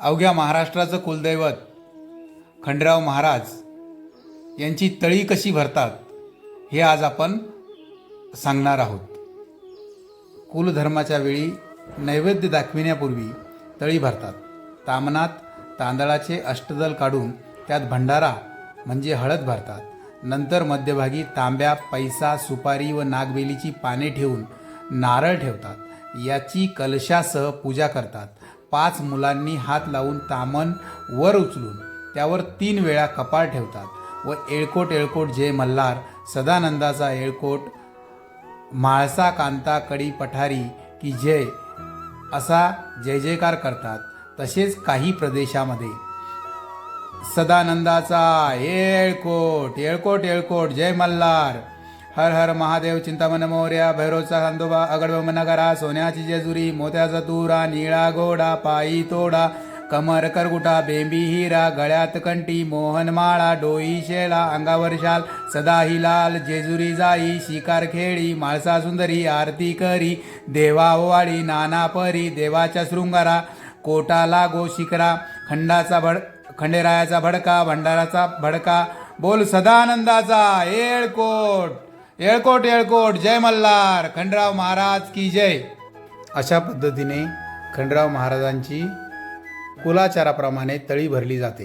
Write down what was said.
अवघ्या महाराष्ट्राचं कुलदैवत खंडेराव महाराज यांची तळी कशी भरतात हे आज आपण सांगणार आहोत। कुलधर्माच्या वेळी नैवेद्य दाखविण्यापूर्वी तळी भरतात। तामनात तांदळाचे अष्टदल काढून त्यात भंडारा म्हणजे हळद भरतात। नंतर मध्यभागी तांब्या, पैसा, सुपारी व नागबेलीची पाने ठेवून नारळ ठेवतात। याची कलशासह पूजा करतात। 5 मुलांनी हात लावून तामन वर उचलून त्यावर 3 वेळा कपाळ ठेवतात व येळकोट येळकोट जय मल्हार, सदानंदाचा येळकोट, म्हाळसा कांता कडी पठारी की जय असा जय जयकार करतात। तसेच काही प्रदेशामध्ये सदानंदाचा येळकोट येळकोट येळकोट जय मल्हार, हर हर महादेव, चिंतामण मोर्या, भैरवचा चांदोबा, अगडबम नगरा, सोन्याची जेजुरी, मोत्याचा तुरा, निळा घोडा, पायी तोडा, कमर करगुटा, बेंबी हिरा, गळ्यात कंठी, मोहनमाळा, डोई शेळा, अंगावर शाल, सदाही लाल, जेजुरी जाई, शिकार खेळी, माळसा सुंदरी, आरती करी, देवा ओवाळी, नाना परी, देवाच्या शृंगारा, कोटा लागो शिकरा, खंडेरायाचा भडका, भंडाराचा भडका, बोल सदानंदाचा येळकोट येळकोट येळकोट जय मल्हार, खंडेराव महाराज की जय। अशा पद्धतीने खंडेराव महाराजांची कुलाचाराप्रमाणे तळी भरली जाते।